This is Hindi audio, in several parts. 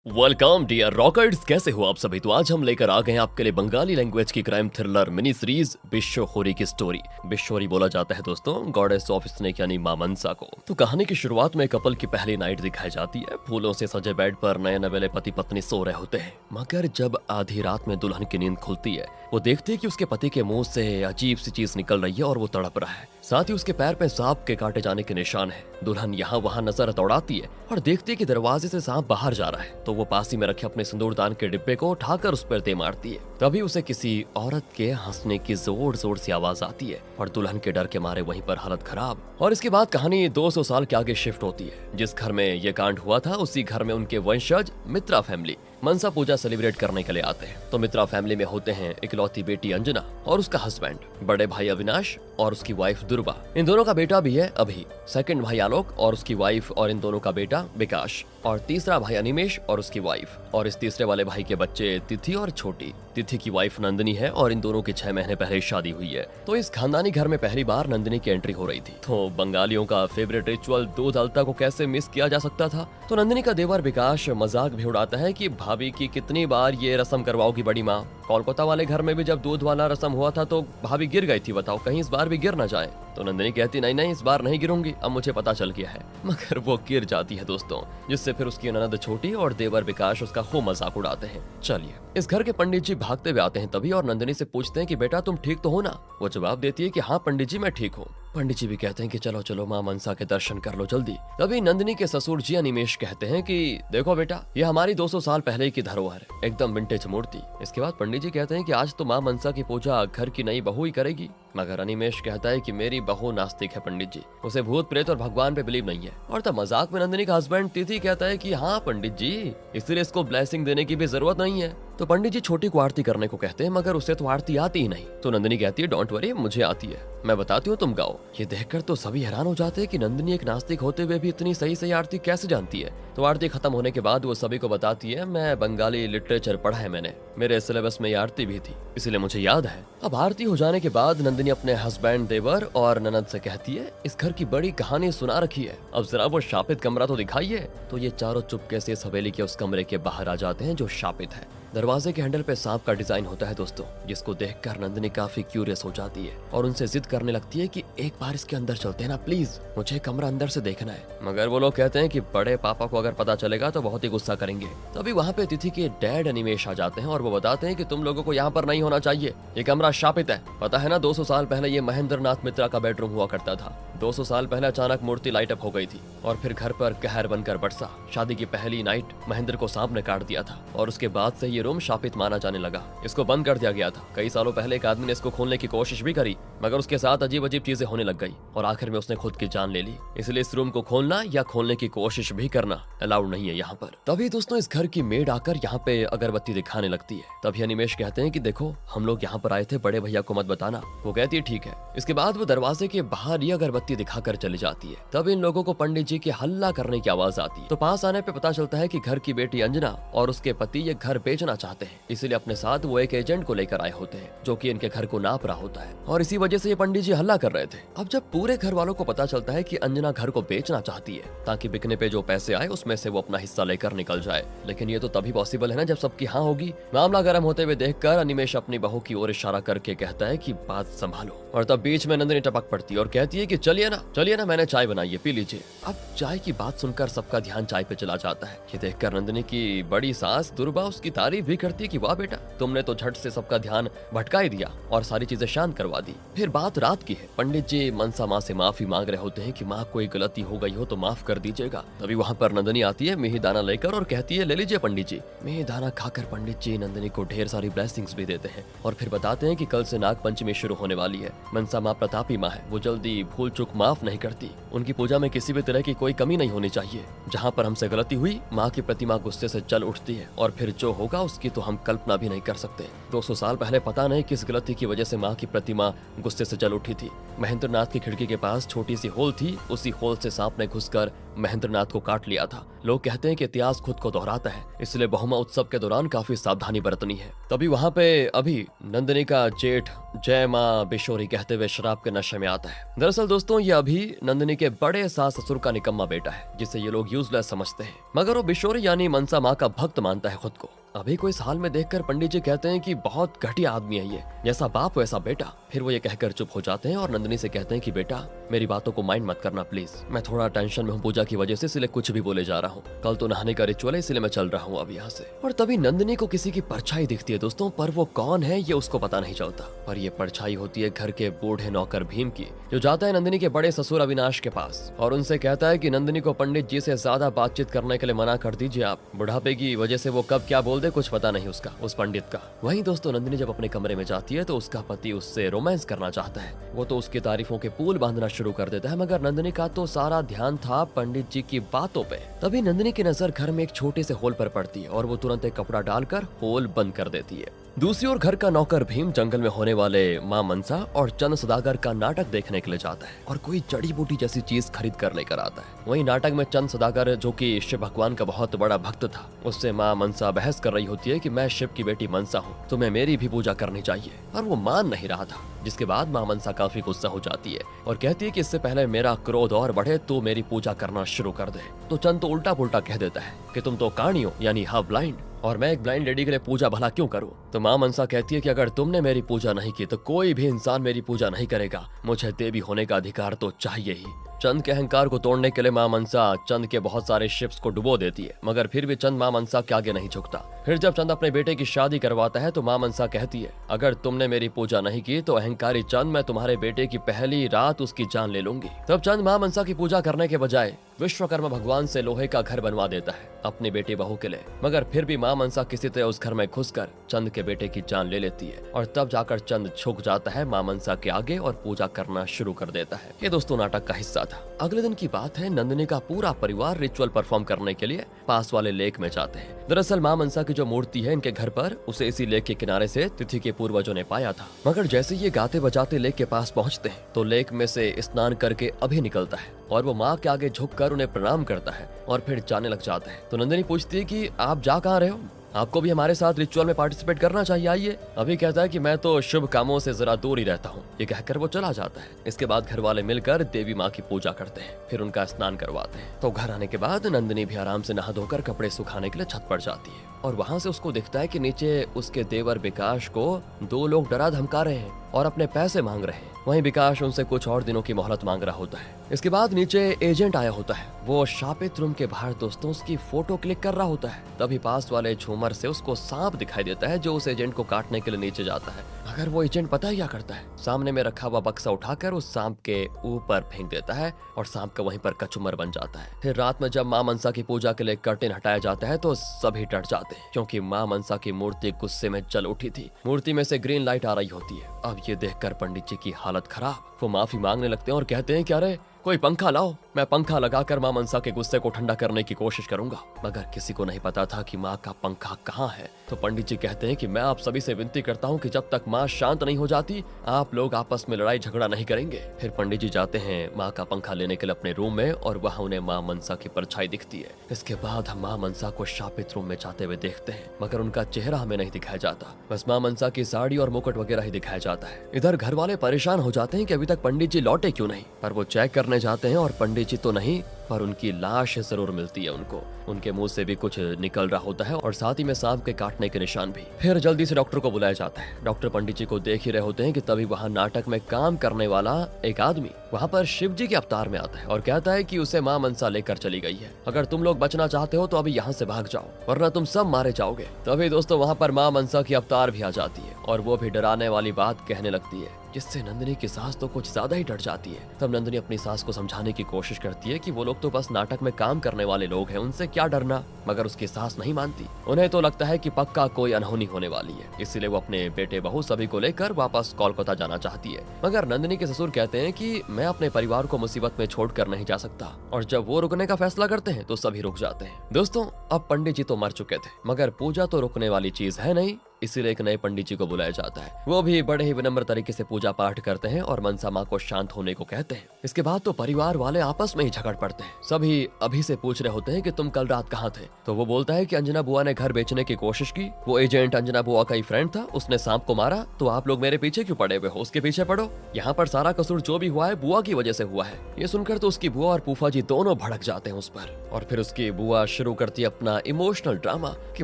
वेलकम डियर रॉकर्स, कैसे हो आप सभी। तो आज हम लेकर आ गए हैं आपके लिए बंगाली लैंग्वेज की क्राइम थ्रिलर मिनी सीरीज बिश्वखोरी की स्टोरी। बिश्वोरी बोला जाता है दोस्तों गॉडेस ऑफ स्नेक यानी मां मनसा को। तो कहानी की शुरुआत में कपल की पहली नाइट दिखाई जाती है। फूलों से सजे बेड पर नए नवेले पति पत्नी सो रहे होते हैं, मगर जब आधी रात में दुल्हन की नींद खुलती है वो देखती है कि उसके पति के मुंह से अजीब सी चीज निकल रही है और वो तड़प रहा है। साथ ही उसके पैर पे सांप के काटे जाने के निशान है। दुल्हन यहाँ वहाँ नजर दौड़ाती है और देखती है कि दरवाजे से सांप बाहर जा रहा है, तो वो पास ही में रखे अपने सिंदूरदान के डिब्बे को उठाकर उस पर दे मारती है। तभी उसे किसी औरत के हंसने की जोर जोर से आवाज आती है और दुल्हन के डर के मारे वहीं पर हालत खराब। और इसके बाद कहानी 200 साल के आगे शिफ्ट होती है। जिस घर में ये कांड हुआ था उसी घर में उनके वंशज मित्रा फैमिली मनसा पूजा सेलिब्रेट करने के लिए आते हैं। तो मित्रा फैमिली में होते हैं इकलौती बेटी अंजना और उसका हस्बैंड, बड़े भाई अविनाश और उसकी वाइफ दुर्वा। इन दोनों का बेटा भी है अभी, सेकंड भाई आलोक और उसकी वाइफ और इन दोनों का बेटा विकास, और तीसरा भाई अनिमेश और उसकी वाइफ, और इस तीसरे वाले भाई के बच्चे तिथि और छोटी। तिथि की वाइफ नंदिनी है और इन दोनों की 6 महीने पहले शादी हुई है। तो इस खानदानी घर में पहली बार नंदिनी की एंट्री हो रही थी। तो बंगालियों का फेवरेट रिचुअल दूध हलता को कैसे मिस किया जा सकता था। तो नंदिनी का देवर विकास मजाक भी उड़ाता है कि भाभी की कितनी बार ये रस्म करवाओगी बड़ी माँ। कोलकाता वाले घर में भी जब दूध वाला रस्म हुआ था तो भाभी गिर गई थी, बताओ कहीं इस बार भी गिर ना जाए। तो नंदिनी कहती नहीं नहीं, इस बार नहीं गिरूंगी, अब मुझे पता चल गया है। मगर वो गिर जाती है दोस्तों, जिससे फिर उसकी ननद छोटी और देवर विकास उसका खूब मजाक उड़ाते हैं। चलिए इस घर के पंडित जी भागते हुए आते हैं तभी, और नंदिनी से पूछते हैं कि बेटा तुम ठीक तो हो ना। वो जवाब देती है कि हाँ पंडित जी मैं ठीक हूँ। पंडित जी भी कहते हैं कि चलो चलो माँ मनसा के दर्शन कर लो जल्दी। तभी नंदिनी के ससुर जी अनिमेश कहते हैं कि देखो बेटा ये हमारी 200 साल पहले की धरोहर, एकदम विंटेज मूर्ति। इसके बाद पंडित जी कहते हैं कि आज तो माँ मनसा की पूजा घर की नई बहू ही करेगी। मगर अनिमेश कहता है कि मेरी बहू नास्तिक है पंडित जी, उसे भूत प्रेत और भगवान पे बिलीव नहीं है। और तब मजाक में नंदिनी का हस्बैंड तिथि कहता है कि हाँ पंडित जी, इसलिए इसको ब्लेसिंग देने की भी जरूरत नहीं है। तो पंडित जी छोटी को आरती करने को कहते हैं, मगर उसे तो आरती आती ही नहीं। तो नंदिनी कहती है डोंट वरी, मुझे आती है, मैं बताती हूँ तुम गाओ। ये देखकर तो सभी हैरान हो जाते हैं कि नंदिनी एक नास्तिक होते हुए भी इतनी सही सही आरती कैसे जानती है। तो आरती खत्म होने के बाद वो सभी को बताती है मैं बंगाली लिटरेचर पढ़ा है मैंने, मेरे सिलेबस में ये आरती भी थी, इसलिए मुझे याद है। अब आरती हो जाने के बाद नंदिनी अपने हस्बैंड देवर और ननद से कहती है इस घर की बड़ी कहानी सुना रखी है, अब जरा वो शापित कमरा तो दिखाइए। तो ये चारों चुपके से इस हवेली के उस कमरे के बाहर आ जाते हैं जो शापित है। दरवाजे के हैंडल पे सांप का डिजाइन होता है दोस्तों, जिसको देखकर नंदिनी काफी क्यूरियस हो जाती है और उनसे जिद करने लगती है कि एक बार इसके अंदर चलते हैं ना प्लीज, मुझे कमरा अंदर से देखना है। मगर वो लोग कहते हैं कि बड़े पापा को अगर पता चलेगा तो बहुत ही गुस्सा करेंगे। तभी वहाँ पे तिथि के डैड अनिमेश आ जाते हैं और वो बताते हैं कि तुम लोगों को यहाँ पर नहीं होना चाहिए, ये कमरा शापित है। पता है ना 200 साल पहले ये महेंद्र नाथ मित्रा का बेडरूम हुआ करता था। 200 साल पहले अचानक मूर्ति लाइट अप हो गई थी और फिर घर पर कहर बनकर बरसा। शादी की पहली नाइट महेंद्र को सांप ने काट दिया था और उसके बाद से ये रूम शापित माना जाने लगा। इसको बंद कर दिया गया था। कई सालों पहले एक आदमी ने इसको खोलने की कोशिश भी करी, मगर उसके साथ अजीब अजीब चीजें होने लग गई और आखिर में उसने खुद की जान ले ली। इसलिए इस रूम को खोलना या खोलने की कोशिश भी करना अलाउड नहीं है यहाँ पर। तभी दोस्तों इस घर की मेड आकर यहाँ पे अगरबत्ती दिखाने लगती है। तभी अनिमेश कहते हैं कि देखो हम लोग यहाँ पर आए थे, बड़े भैया को मत बताना। वो कहती है ठीक है। इसके बाद वो दरवाजे के बाहर ही अगरबत्ती दिखाकर चली जाती है। तब इन लोगों को पंडित जी के हल्ला करने की आवाज आती है। तो पास आने पे पता चलता है कि घर की बेटी अंजना और उसके पति ये घर बेचना चाहते हैं, इसलिए अपने साथ वो एक एजेंट को लेकर आए होते हैं जो कि इनके घर को नाप रहा होता है, और इसी वजह से ये पंडित जी हल्ला कर रहे थे। अब जब पूरे घर वालों को पता चलता है कि अंजना घर को बेचना चाहती है ताकि बिकने पे जो पैसे आए उसमें से वो अपना हिस्सा लेकर निकल जाए, लेकिन ये तो तभी पॉसिबल है ना जब सबकी हाँ होगी। मामला गर्म होते हुए देखकर अनिमेश अपनी बहू की ओर इशारा करके कहता है कि बात संभालो, और तब बीच में नंदिनी टपक पड़ती है और कहती है कि चलिए ना मैंने चाय बनाई है, पी लीजिए। अब चाय की बात सुनकर सबका ध्यान चाय पे चला जाता है। ये देखकर नंदिनी की बड़ी सास दुर्बा उसकी तारीफ भी करती है कि वाह बेटा, तुमने तो झट से सबका ध्यान भटका ही दिया और सारी चीजें शांत करवा दी। फिर बात रात की है। पंडित जी मनसा माँ से माफी मांग रहे होते हैं कि माँ कोई गलती हो गई हो तो माफ कर दीजिएगा। तभी वहाँ पर नंदिनी आती है मिही दाना लेकर और कहती है ले लीजिए पंडित जी। मिही दाना खाकर पंडित जी नंदिनी को ढेर सारी ब्लेसिंग्स भी देते हैं और फिर बताते हैं कि कल से नाग पंचमी शुरू होने वाली है। मनसा माँ प्रतापी माँ है, वो जल्दी भूल चूक माफ नहीं करती। उनकी पूजा में किसी भी तरह की कोई कमी नहीं होनी चाहिए। जहाँ पर हमसे गलती हुई माँ की प्रतिमा गुस्से से जल उठती है और फिर जो होगा उसकी तो हम कल्पना भी नहीं कर सकते। 200 साल पहले पता नहीं किस गलती की वजह से माँ की प्रतिमा गुस्से से जल उठी थी। महेंद्रनाथ की खिड़की के पास छोटी सी होल थी, उसी होल से सांप ने घुसकर महेंद्रनाथ को काट लिया था। लोग कहते हैं कि इतिहास खुद को दोहराता है, इसलिए बहुमा उत्सव के दौरान काफी सावधानी बरतनी है। तभी वहाँ पे अभी नंदिनी का जेठ जय माँ बिशोरी कहते हुए शराब के नशे में आता है। दरअसल दोस्तों ये अभी नंदिनी के बड़े सास ससुर का निकम्मा बेटा है, जिसे ये लोग यूजलेस समझते हैं, मगर वो बिशोरी यानी मनसा माँ का भक्त मानता है खुद को। अभी को इस हाल में देखकर पंडित जी कहते हैं कि बहुत घटिया आदमी है ये, जैसा बाप वैसा बेटा। फिर वो ये कहकर चुप हो जाते हैं और नंदिनी से कहते हैं कि बेटा मेरी बातों को माइंड मत करना प्लीज, मैं थोड़ा टेंशन में हूँ पूजा की वजह से, इसलिए कुछ भी बोले जा रहा हूँ। कल तो नहाने का रिचुअल है, इसलिए मैं चल रहा हूँ अब यहाँ से। और तभी नंदिनी को किसी की परछाई दिखती है दोस्तों, पर वो कौन है ये उसको पता नहीं चलता। पर ये परछाई होती है घर के बूढ़े नौकर भीम की, जो जाता है नंदिनी के बड़े ससुर अविनाश के पास और उनसे कहता है कि नंदिनी को पंडित जी से ज्यादा बातचीत करने के लिए मना कर दीजिए आप, बुढ़ापे की वजह से वो कब क्या बोल दे कुछ पता नहीं उस पंडित का। वहीं दोस्तों नंदिनी जब अपने कमरे में जाती है तो उसका पति उससे रोमांस करना चाहता है। वो तो उसकी तारीफों के पुल बांधना शुरू कर देता है, मगर नंदिनी का तो सारा ध्यान था पंडित जी की बातों पे। तभी नंदिनी की नजर घर में एक छोटे से होल पर पड़ती है और वो तुरंत एक कपड़ा डालकर होल बंद कर देती है। दूसरी ओर घर का नौकर भीम जंगल में होने वाले माँ मनसा और चंद सदागर का नाटक देखने के लिए जाता है और कोई जड़ी बूटी जैसी चीज खरीद कर लेकर आता है। वहीं नाटक में चंद सदागर, जो कि शिव भगवान का बहुत बड़ा भक्त था, उससे माँ मनसा बहस कर रही होती है कि मैं शिव की बेटी मनसा हूँ, तुम्हें मेरी भी पूजा करनी चाहिए, और वो मान नहीं रहा था। जिसके बाद माँ मनसा काफी गुस्सा हो जाती है और कहती है कि इससे पहले मेरा क्रोध और बढ़े तो मेरी पूजा करना शुरू कर दे। तो चंद तो उल्टा पुल्टा कह देता है कि तुम तो काणी हो यानी हाफ ब्लाइंड, और मैं एक ब्लाइंड लेडी के लिए पूजा भला क्यों करूं। तो माँ मनसा कहती है कि अगर तुमने मेरी पूजा नहीं की तो कोई भी इंसान मेरी पूजा नहीं करेगा, मुझे देवी होने का अधिकार तो चाहिए ही। चंद के अहंकार को तोड़ने के लिए माँ मनसा चंद के बहुत सारे शिप्स को डुबो देती है, मगर फिर भी चंद माँ मनसा के आगे नहीं झुकता। फिर जब चंद अपने बेटे की शादी करवाता है तो माँ मनसा कहती है अगर तुमने मेरी पूजा नहीं की तो अहंकारी चंद, मैं तुम्हारे बेटे की पहली रात उसकी जान ले लूंगी। तब चंद माँ मनसा की पूजा करने के बजाय विश्वकर्मा भगवान से लोहे का घर बनवा देता है अपनी बेटी बहू के लिए, मगर फिर भी माँ मनसा किसी तरह उस घर में घुसकर चंद के बेटे की जान ले लेती है और तब जाकर चंद झुक जाता है माँ मनसा के आगे और पूजा करना शुरू कर देता है। ये दोस्तों नाटक का हिस्सा था। अगले दिन की बात है, नंदिनी का पूरा परिवार रिचुअल परफॉर्म करने के लिए पास वाले लेक में जाते हैं। दरअसल माँ मनसा की जो मूर्ति है इनके घर पर, उसे इसी लेक के किनारे से तिथि के पूर्वजों ने पाया था। मगर जैसे ये गाते बजाते लेक के पास पहुँचते हैं तो लेक में से स्नान करके अभी निकलता है और वो माँ के आगे झुककर उन्हें प्रणाम करता है और फिर जाने लग जाता है। तो नंदिनी पूछती है कि आप जा कहाँ रहे हो, आपको भी हमारे साथ रिचुअल में पार्टिसिपेट करना चाहिए, आइए। अभी कहता है कि मैं तो शुभ कामों से जरा दूर ही रहता हूँ। ये कहकर वो चला जाता है। इसके बाद घर वाले मिलकर देवी माँ की पूजा करते हैं, फिर उनका स्नान करवाते हैं। तो घर आने के बाद नंदिनी भी आराम से नहा धोकर कपड़े सुखाने के लिए छत पर जाती है और वहाँ से उसको दिखता है कि नीचे उसके देवर विकास को 2 लोग डरा धमका रहे हैं और अपने पैसे मांग रहे हैं। वहीं विकास उनसे कुछ और दिनों की मोहलत मांग रहा होता है। इसके बाद नीचे एजेंट आया होता है, वो शापित रूम के बाहर दोस्तों उसकी फोटो क्लिक कर रहा होता है। तभी पास वाले झूमर से उसको सांप दिखाई देता है जो उस एजेंट को काटने के लिए नीचे जाता है। अगर वो एजेंट पता ही क्या करता है, सामने में रखा हुआ बक्सा उठाकर उस सांप के ऊपर फेंक देता है और सांप का वहीं पर कचुमर बन जाता है। फिर रात में जब माँ मनसा की पूजा के लिए कर्टेन हटाया जाता है तो सभी डर जाते हैं, क्योंकि माँ मनसा की मूर्ति गुस्से में जल उठी थी। मूर्ति में से ग्रीन लाइट आ रही होती है। अब ये देखकर पंडित जी की हालत खराब, वो माफी मांगने लगते हैं और कहते हैं कि अरे कोई पंखा लाओ, मैं पंखा लगाकर माँ मनसा के गुस्से को ठंडा करने की कोशिश करूंगा। मगर किसी को नहीं पता था कि माँ का पंखा कहाँ है। तो पंडित जी कहते हैं कि मैं आप सभी से विनती करता हूँ कि जब तक माँ शांत नहीं हो जाती आप लोग आपस में लड़ाई झगड़ा नहीं करेंगे। फिर पंडित जी जाते हैं माँ का पंखा लेने के लिए अपने रूम में और वहाँ उन्हें माँ मनसा की परछाई दिखती है। इसके बाद हम माँ मनसा को शापित रूम में जाते हुए देखते हैं, मगर उनका चेहरा हमें नहीं दिखाया जाता, बस माँ मनसा की साड़ी और मुकुट वगैरह ही दिखाया जाता है। इधर घर वाले परेशान हो जाते हैं कि अभी तक पंडित जी लौटे क्यों नहीं, पर वो चेक करने जाते हैं और पंडित जी तो नहीं पर उनकी लाश जरूर मिलती है उनको। उनके मुंह से भी कुछ निकल रहा होता है और साथ ही में सांप के काटने के निशान भी। फिर जल्दी से डॉक्टर को बुलाया जाता है। डॉक्टर पंडित जी को देख ही रहे होते हैं कि तभी वहाँ नाटक में काम करने वाला एक आदमी वहाँ पर शिव जी के अवतार में आता है और कहता है कि उसे माँ मनसा लेकर चली गई है। अगर तुम लोग बचना चाहते हो तो अभी यहाँ से भाग जाओ, वरना तुम सब मारे जाओगे। तभी दोस्तों वहाँ पर माँ मनसा की अवतार भी आ जाती है और वो भी डराने वाली बात कहने लगती है, जिससे नंदिनी की सास तो कुछ ज्यादा ही डर जाती है। तब नंदिनी अपनी सास को समझाने की कोशिश करती है कि वो लोग तो बस नाटक में काम करने वाले लोग हैं, उनसे क्या डरना। मगर उसकी सास नहीं मानती। उन्हें तो लगता है कि पक्का कोई अनहोनी होने वाली है, इसीलिए वो अपने बेटे बहू सभी को लेकर वापस कोलकाता जाना चाहती है। मगर नंदिनी के ससुर कहते हैं कि मैं अपने परिवार को मुसीबत में छोड़कर नहीं जा सकता, और जब वो रुकने का फैसला करते हैं तो सभी रुक जाते हैं। दोस्तों, अब पंडित जी तो मर चुके थे, मगर पूजा तो रुकने वाली चीज है नहीं, इसीलिए एक नए पंडित जी को बुलाया जाता है। वो भी बड़े ही विनम्र तरीके से पूजा पाठ करते हैं और मनसा माँ को शांत होने को कहते हैं। इसके बाद तो परिवार वाले आपस में ही झगड़ पड़ते हैं। सभी अभी से पूछ रहे होते हैं कि तुम कल रात कहाँ थे, तो वो बोलता है कि अंजना बुआ ने घर बेचने की कोशिश की, वो एजेंट अंजना बुआ का ही फ्रेंड था, उसने सांप को मारा, तो आप लोग मेरे पीछे क्यों पड़े हुए हो, उसके पीछे पड़ो, यहाँ पर सारा कसूर जो भी हुआ है बुआ की वजह से हुआ है। ये सुनकर तो उसकी बुआ और फूफा जी दोनों भड़क जाते हैं उस पर, और फिर उसकी बुआ शुरू करती है अपना इमोशनल ड्रामा कि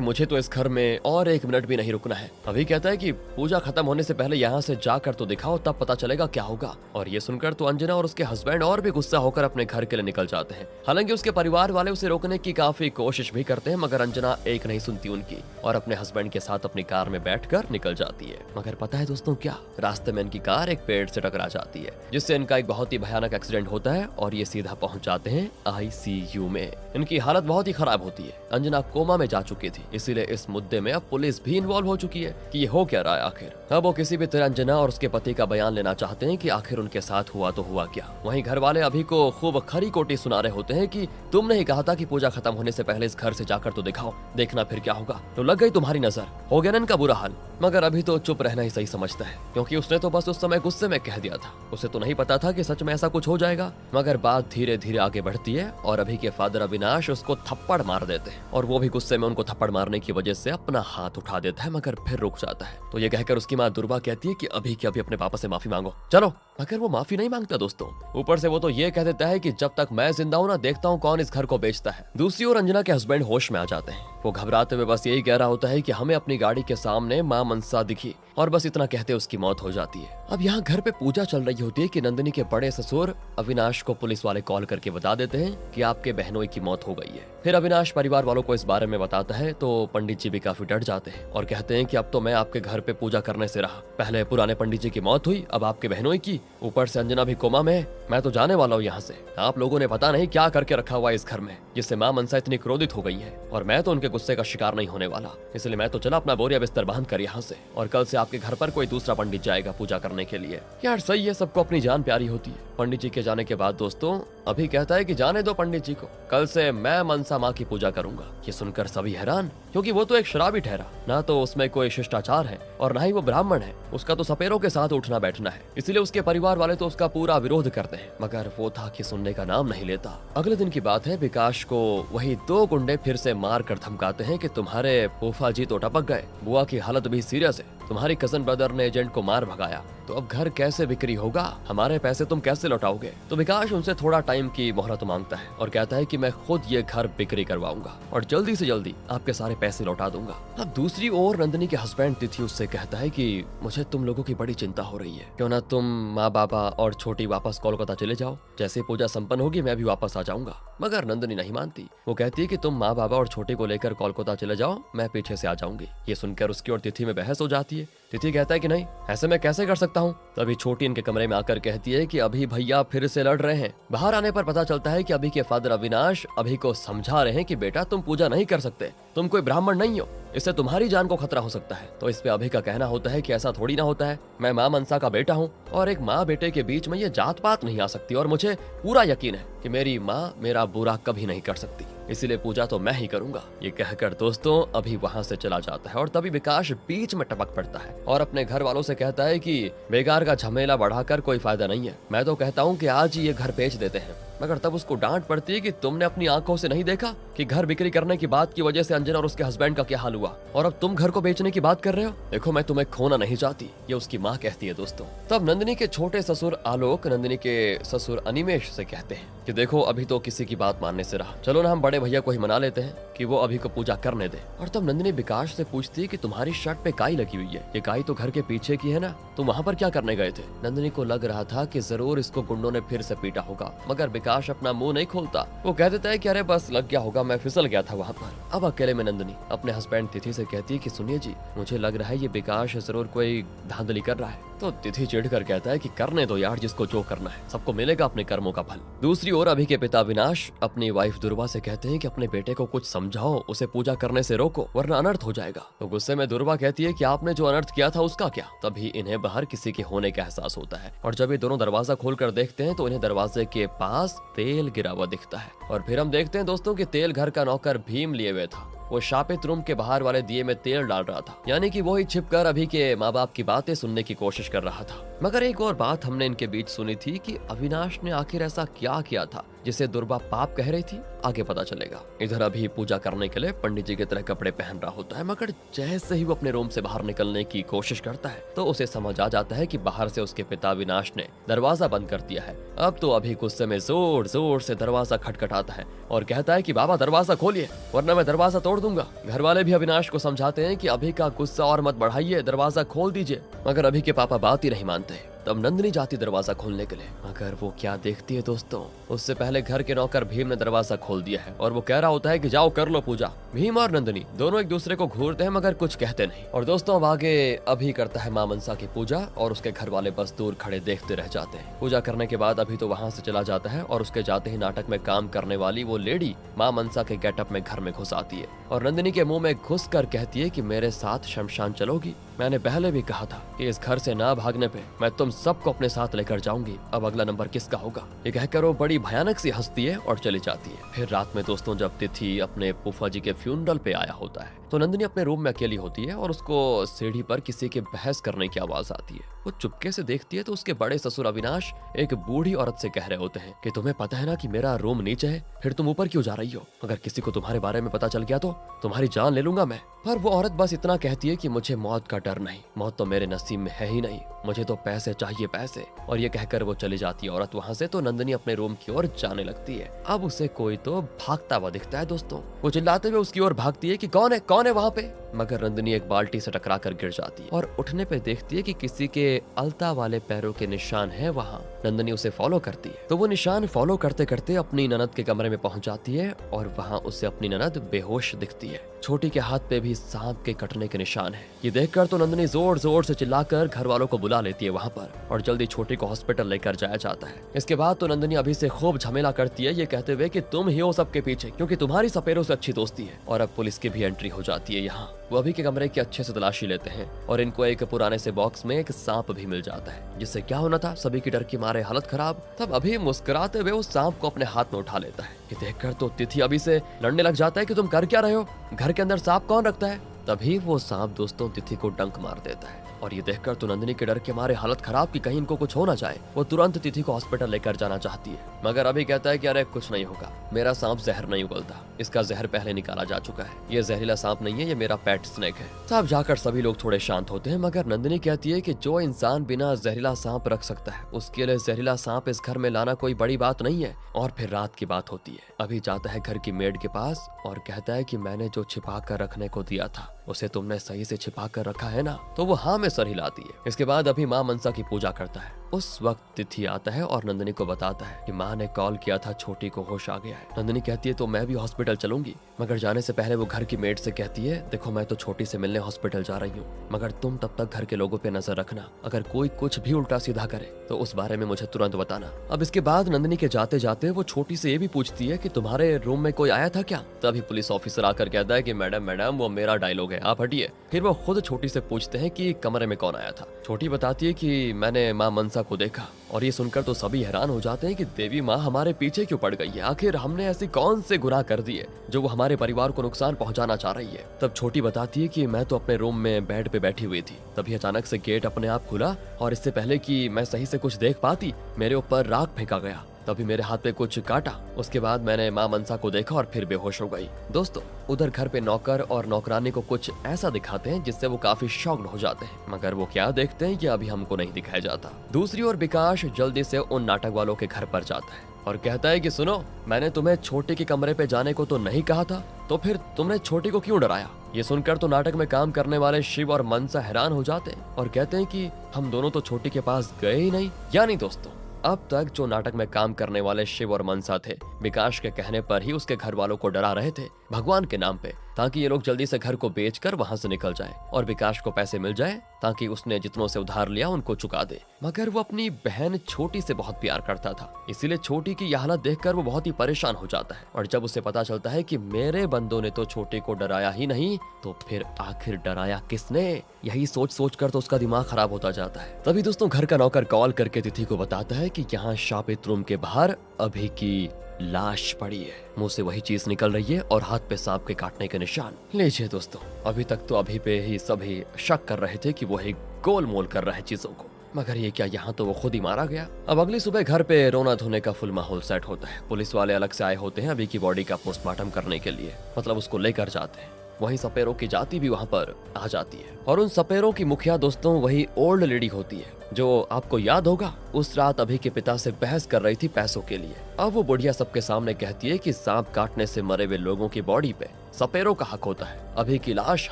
मुझे तो इस घर में और 1 मिनट भी नहीं रुकना है। अभी कहता है कि पूजा खत्म होने से पहले यहाँ से जाकर तो दिखाओ, तब पता चलेगा क्या होगा। और ये सुनकर तो अंजना और उसके हस्बैंड और भी गुस्सा होकर अपने घर के लिए निकल जाते हैं। हालांकि उसके परिवार वाले उसे रोकने की काफी कोशिश भी करते हैं, मगर अंजना एक नहीं सुनती उनकी और अपने हस्बैंड के साथ अपनी कार में बैठकर निकल जाती है। मगर पता है दोस्तों क्या, रास्ते में इनकी कार एक पेड़ से टकरा जाती है, जिससे इनका एक बहुत ही भयानक एक्सीडेंट होता है और ये सीधा पहुंच जाते हैं ICU में। इनकी हालत बहुत ही खराब होती है। अंजना कोमा में जा चुकी थी, इसीलिए इस मुद्दे में अब पुलिस भी इन्वॉल्व हो चुकी है कि ये हो क्या रहा है आखिर। अब वो किसी भी तरह अंजना और उसके पति का बयान लेना चाहते हैं कि आखिर उनके साथ हुआ तो हुआ क्या। वहीं घर वाले अभी को खूब खरी कोटी सुना रहे होते हैं कि तुमने ही कहा था कि पूजा खत्म होने से पहले इस घर से जाकर तो दिखाओ, देखना फिर क्या होगा। तो लग गई तुम्हारी नजर, हो गया ना इनका बुरा हाल। मगर अभी तो चुप रहना ही सही समझता है, क्योंकि उसने तो बस उस समय गुस्से में कह दिया था, उसे तो नहीं पता था कि सच में ऐसा कुछ हो जाएगा। मगर बात धीरे धीरे आगे बढ़ती है और अभी के फादर अविनाश उसको थप्पड़ मार देते हैं, और वो भी गुस्से में उनको थप्पड़ मारने की वजह से अपना हाथ उठा देता है, मगर फिर रुक जाता है। तो ये कहकर उसकी माँ दुर्वा कहती है कि अभी के अभी अपने पापा से माफी मांगो, चलो। मगर वो माफी नहीं मांगता दोस्तों, ऊपर से वो तो ये कह देता है कि जब तक मैं जिंदा हूं ना, देखता हूं कौन इस घर को बेचता है। दूसरी ओर अंजना के हस्बैंड होश में आ जाते हैं। वो घबराते हुए बस यही कह रहा होता है कि हमें अपनी गाड़ी के सामने माँ मनसा दिखी, और बस इतना कहते उसकी मौत हो जाती है। अब यहाँ घर पे पूजा चल रही होती है कि नंदिनी के बड़े ससुर अविनाश को पुलिस वाले कॉल करके बता देते हैं कि आपके बहनोई की मौत हो गई है। फिर अविनाश परिवार वालों को इस बारे में बताता है तो पंडित जी भी काफी डर जाते हैं और कहते हैं कि अब तो मैं आपके घर पे पूजा करने से रहा, पहले पुराने पंडित जी की मौत हुई, अब आपके बहनोई की, ऊपर से अंजना भी कोमा में है, मैं तो जाने वाला हूँ यहाँ से। आप लोगों ने पता नहीं क्या करके रखा हुआ है इस घर में, जिससे माँ मनसा इतनी क्रोधित हो गई है, और मैं तो उनके गुस्से का शिकार नहीं होने वाला, इसलिए मैं तो चला अपना बोरिया बिस्तर बांध कर यहाँ से, और कल से आपके घर पर कोई दूसरा पंडित जाएगा पूजा करने के लिए। यार सही है, सबको अपनी जान प्यारी होती है। पंडित जी के जाने के बाद दोस्तों अभी कहता है कि जाने दो पंडित जी को, कल से मैं मनसा माँ की पूजा करूंगा। ये सुनकर सभी हैरान, क्योंकि वो तो एक शराबी ठहरा, ना तो उसमें कोई शिष्टाचार है और ना ही वो ब्राह्मण है, उसका तो सपेरों के साथ उठना बैठना है, इसीलिए उसके परिवार वाले तो उसका पूरा विरोध करते हैं। मगर वो था कि सुनने का नाम नहीं लेता। अगले दिन की बात है, विकास को वही 2 गुंडे फिर से मार कर धमकाते हैं कि तुम्हारे फूफा जी तो टपक गए, बुआ की हालत भी सीरियस है, तुम्हारी कजन ब्रदर ने एजेंट को मार भगाया, तो अब घर कैसे बिक्री होगा, हमारे पैसे तुम कैसे लौटाओगे। तो विकास उनसे थोड़ा टाइम की मोहलत मांगता है और कहता है कि मैं खुद ये घर बिक्री करवाऊंगा और जल्दी से जल्दी आपके सारे पैसे लौटा दूंगा। अब दूसरी ओर नंदिनी के हस्बैंड तिथि उससे कहता है कि मुझे तुम लोगों की बड़ी चिंता हो रही है, क्यों ना तुम माँ बाबा और छोटी वापस कोलकाता चले जाओ, जैसे पूजा संपन्न होगी मैं भी वापस आ जाऊंगा। मगर नंदिनी नहीं मानती, वो कहती है कि तुम माँ बाबा और छोटी को लेकर कोलकाता चले जाओ, मैं पीछे से आ जाऊंगी। ये सुनकर उसकी और तिथि में बहस हो जाती है। तिथि कहता है कि नहीं, ऐसे मैं कैसे कर सकता हूँ। तभी छोटी इनके कमरे में आकर कहती है कि अभी भैया फिर से लड़ रहे हैं। बाहर आने पर पता चलता है कि अभी के फादर अविनाश अभी को समझा रहे हैं कि बेटा तुम पूजा नहीं कर सकते, तुम कोई ब्राह्मण नहीं हो, इससे तुम्हारी जान को खतरा हो सकता है। तो इस पे अभी का कहना होता है कि ऐसा थोड़ी ना होता है, मैं माँ मनसा का बेटा हूँ और एक माँ बेटे के बीच में ये जात पात नहीं आ सकती, और मुझे पूरा यकीन है कि मेरी माँ मेरा बुरा कभी नहीं कर सकती, इसीलिए पूजा तो मैं ही करूंगा। ये कहकर दोस्तों अभी वहाँ से चला जाता है और तभी विकास बीच में टपक पड़ता है और अपने घर वालों से कहता है कि बेकार का झमेला बढ़ाकर कोई फायदा नहीं है, मैं तो कहता हूँ कि आज ही ये घर बेच देते हैं। मगर तब उसको डांट पड़ती है कि तुमने अपनी आंखों से नहीं देखा कि घर बिक्री करने की बात की वजह से अंजना और उसके हस्बैंड का क्या हाल हुआ, और अब तुम घर को बेचने की बात कर रहे हो। देखो मैं तुम्हें खोना नहीं चाहती, ये उसकी माँ कहती है दोस्तों। तब नंदिनी के छोटे ससुर आलोक नंदिनी के ससुर अनिमेश से कहते हैं कि देखो अभी तो किसी की बात मानने से रहा, चलो ना हम बड़े भैया को ही मना लेते हैं कि वो अभी को पूजा करने दे। और तब नंदिनी विकास से पूछती है कि तुम्हारी शर्ट पे काई लगी हुई है, ये काई तो घर के पीछे की है ना, तुम वहाँ पर क्या करने गए थे। नंदिनी को लग रहा था कि जरूर इसको गुंडों ने फिर से पीटा होगा, मगर विकास अपना मुंह नहीं खोलता। वो कह देता है कि अरे बस लग गया होगा, मैं फिसल गया था वहाँ पर। अब अकेले में नंदिनी अपने हस्बैंड तिथि से कहती है कि सुनिए जी, मुझे लग रहा है ये विकास जरूर कोई धांधली कर रहा है, तो तिथि चिढ़कर कहता है कि करने दो यार जिसको जो करना है, सबको मिलेगा अपने कर्मों का फल। दूसरी ओर अभी के पिता अविनाश अपनी वाइफ दुर्वा से कहते हैं कि अपने बेटे को कुछ समझाओ, उसे पूजा करने से रोको वरना अनर्थ हो जाएगा। तो गुस्से में दुर्वा कहती है कि आपने जो अनर्थ किया था उसका क्या। तभी इन्हें बाहर किसी के होने का एहसास होता है और जब ये दोनों दरवाजा खोलकर देखते हैं तो इन्हें दरवाजे के पास तेल गिरा हुआ दिखता है। और फिर हम देखते हैं दोस्तों कि तेल घर का नौकर भीम लिए हुए था। वो शापित रूम के बाहर वाले दिए में तेल डाल रहा था, यानी कि वो ही छिपकर अभी के माँ बाप की बातें सुनने की कोशिश कर रहा था। मगर एक और बात हमने इनके बीच सुनी थी कि अविनाश ने आखिर ऐसा क्या किया था जिसे दुर्वा पाप कह रही थी, आगे पता चलेगा। इधर अभी पूजा करने के लिए पंडित जी की तरह कपड़े पहन रहा होता है, मगर जैसे ही वो अपने रूम से बाहर निकलने की कोशिश करता है तो उसे समझ आ जाता है कि बाहर से उसके पिता अविनाश ने दरवाजा बंद कर दिया है। अब तो अभी गुस्से में जोर जोर से दरवाजा खटखटाता है और कहता है कि बाबा दरवाजा खोलिए वरना मैं दरवाजा तोड़ दूंगा। घर वाले भी अविनाश को समझाते हैं कि अभी का गुस्सा और मत बढ़ाइए, दरवाजा खोल दीजिए, मगर अभी के पापा बात ही नहीं मानते। तब नंदिनी जाती दरवाजा खोलने के लिए, मगर वो क्या देखती है दोस्तों, उससे पहले घर के नौकर भीम ने दरवाजा खोल दिया है और वो कह रहा होता है कि जाओ कर लो पूजा। भीम और नंदिनी दोनों एक दूसरे को घूरते हैं मगर कुछ कहते नहीं। और दोस्तों अब आगे अभी करता है माँ मनसा की पूजा और उसके घर वाले बस दूर खड़े देखते रह जाते हैं। पूजा करने के बाद अभी तो वहाँ से चला जाता है और उसके जाते ही नाटक में काम करने वाली वो लेडी माँ मनसा के गेटअप में घर में घुस आती है और नंदिनी के मुंह में घुस कर कहती है कि मेरे साथ शमशान चलोगी। मैंने पहले भी कहा था कि इस घर से ना भागने पे मैं तुम सबको अपने साथ लेकर जाऊंगी, अब अगला नंबर किसका होगा। ये कहकर वो बड़ी भयानक सी हंसती है और चली जाती है। फिर रात में दोस्तों जब तिथि अपने फूफा जी के फ्यूनरल पे आया होता है तो नंदिनी अपने रूम में अकेली होती है और उसको सीढ़ी पर किसी के बहस करने की आवाज आती है। वो चुपके से देखती है तो उसके बड़े ससुर अविनाश एक बूढ़ी औरत से कह रहे होते हैं कि तुम्हें पता है ना कि मेरा रूम नीचे है, फिर तुम ऊपर क्यों जा रही हो? अगर किसी को तुम्हारे बारे में पता चल गया तो तुम्हारी जान ले लूंगा मैं। पर वो औरत बस इतना कहती है कि मुझे मौत का डर नहीं, मौत तो मेरे नसीब में है ही नहीं, मुझे तो पैसे चाहिए पैसे। और ये कहकर वो चली जाती है औरत वहाँ से। तो नंदिनी अपने रूम की ओर जाने लगती है। अब उसे कोई तो भागता हुआ दिखता है दोस्तों। वो चिल्लाते हुए उसकी ओर भागती है कि कौन है वहाँ पे। मगर नंदिनी एक बाल्टी से टकरा कर गिर जाती है और उठने पे देखती है कि किसी के अलता वाले पैरों के निशान है वहाँ। नंदिनी उसे फॉलो करती है तो वो निशान फॉलो करते करते अपनी ननद के कमरे में पहुंच जाती है और वहाँ उसे अपनी ननद बेहोश दिखती है। छोटी के हाथ पे भी सांप के कटने के निशान है। ये देखकर तो नंदिनी जोर जोर से चिल्लाकर घर वालों को बुला लेती है वहाँ पर और जल्दी छोटी को हॉस्पिटल लेकर जाया जाता है। इसके बाद तो नंदिनी अभी से खूब झमेला करती है, ये कहते हुए कि तुम ही हो सबके पीछे क्योंकि तुम्हारी सपेरों से अच्छी दोस्ती है। और अब पुलिस की भी एंट्री हो जाती है यहाँ। वो अभी के कमरे की अच्छे से तलाशी लेते हैं और इनको एक पुराने से बॉक्स में एक सांप भी मिल जाता है, जिससे क्या होना था, सभी की डर की मारे हालत खराब। तब अभी मुस्कुराते हुए उस सांप को अपने हाथ में उठा लेता है। ये देखकर तो तिथि अभी से लड़ने लग जाता है कि तुम कर क्या रहे हो, घर के अंदर सांप कौन रखता है। तभी वो सांप दोस्तों तिथि को डंक मार देता है और ये देखकर तो नंदिनी के डर के मारे हालत खराब कि कहीं इनको कुछ हो ना जाए। वो तुरंत तिथि को हॉस्पिटल लेकर जाना चाहती है मगर अभी कहता है कि अरे कुछ नहीं होगा, मेरा सांप जहर नहीं उगलता, इसका जहर पहले निकाला जा चुका है, ये जहरीला सांप नहीं है, ये मेरा पेट स्नेक है। तब जाकर सभी लोग थोड़े शांत होते हैं मगर नंदिनी कहती है कि जो इंसान बिना जहरीला सांप रख सकता है उसके लिए जहरीला सांप इस घर में लाना कोई बड़ी बात नहीं है। और फिर रात की बात होती है। अभी जाता है घर की मेड के पास और कहता है कि मैंने जो छिपा कर रखने को दिया था उसे तुमने सही से छिपा कर रखा है ना। तो वो हाँ में सर हिलाती है। इसके बाद अभी माँ मनसा की पूजा करता है। उस वक्त तिथि आता है और नंदिनी को बताता है कि माँ ने कॉल किया था, छोटी को होश आ गया है। नंदिनी कहती है तो मैं भी हॉस्पिटल चलूंगी, मगर जाने से पहले वो घर की मेड से कहती है देखो मैं तो छोटी से मिलने हॉस्पिटल जा रही हूँ, मगर तुम तब तक घर के लोगों पे नजर रखना, अगर कोई कुछ भी उल्टा सीधा करे तो उस बारे में मुझे तुरंत बताना। अब इसके बाद नंदिनी के जाते जाते वो छोटी से ये भी पूछती है कि तुम्हारे रूम में कोई आया था क्या। तभी पुलिस ऑफिसर आकर कहता है कि मैडम वो मेरा डायलॉग है, आप हटिए। फिर वो खुद छोटी से पूछते हैं कि कमरे में कौन आया था। छोटी बताती है कि मैंने माँ मनसा को देखा। और ये सुनकर तो सभी हैरान हो जाते हैं कि देवी माँ हमारे पीछे क्यों पड़ गई है, आखिर हमने ऐसी कौन से गुनाह कर दिए जो वो हमारे परिवार को नुकसान पहुंचाना चाह रही है। तब छोटी बताती है कि मैं तो अपने रूम में बेड पे बैठी हुई थी, तभी अचानक से गेट अपने आप खुला और इससे पहले कि मैं सही से कुछ देख पाती मेरे ऊपर राख फेंका गया, तभी मेरे हाथ पे कुछ काटा। उसके बाद मैंने माँ मनसा को देखा और फिर बेहोश हो गई। दोस्तों उधर घर पे नौकर और नौकरानी को कुछ ऐसा दिखाते हैं जिससे वो काफी शॉक्ड हो जाते हैं, मगर वो क्या देखते हैं ये अभी हमको नहीं दिखाया जाता। दूसरी ओर विकास जल्दी से उन नाटक वालों के घर पर जाता है और कहता है कि सुनो, मैंने तुम्हें छोटी के कमरे पे जाने को तो नहीं कहा था, तो फिर तुमने छोटी को क्यों डराया। ये सुनकर तो नाटक में काम करने वाले शिव और मनसा हैरान हो जाते हैं और कहते हैं कि हम दोनों तो छोटी के पास गए ही नहीं। यानी दोस्तों अब तक जो नाटक में काम करने वाले शिव और मनसा थे विकास के कहने पर ही उसके घर वालों को डरा रहे थे, भगवान के नाम पे, ताकि ये लोग जल्दी से घर को बेचकर वहां से निकल जाए और विकास को पैसे मिल जाए ताकि उसने जितनों से उधार लिया उनको चुका दे। मगर वो अपनी बहन छोटी से बहुत प्यार करता था, इसीलिए छोटी की यह हालत देखकर वो बहुत ही परेशान हो जाता है। और जब उसे पता चलता है कि मेरे बंदों ने तो छोटे को डराया ही नहीं, तो फिर आखिर डराया किसने, यही सोच सोच कर तो उसका दिमाग खराब होता जाता है। तभी दोस्तों घर का नौकर कॉल करके तिथि को बताता है कि यहाँ शापित रूम के बाहर अभी की लाश पड़ी है। मुंह से वही चीज निकल रही है और हाथ पे सांप के काटने के निशान। लीजिए दोस्तों, अभी तक तो अभी पे ही सभी शक कर रहे थे कि वो ही गोल मोल कर रहा है चीजों को, मगर ये क्या, यहाँ तो वो खुद ही मारा गया। अब अगली सुबह घर पे रोना धोने का फुल माहौल सेट होता है। पुलिस वाले अलग से आए होते हैं अभी की बॉडी का पोस्टमार्टम करने के लिए, मतलब उसको लेकर जाते हैं। वहीं सपेरों की जाति भी वहां पर आ जाती है और उन सपेरों की मुखिया दोस्तों वही ओल्ड लेडी होती है जो आपको याद होगा उस रात अभी के पिता से बहस कर रही थी पैसों के लिए। अब वो बुढ़िया सबके सामने कहती है कि सांप काटने से मरे हुए लोगों की बॉडी पे सपेरों का हक होता है, अभी की लाश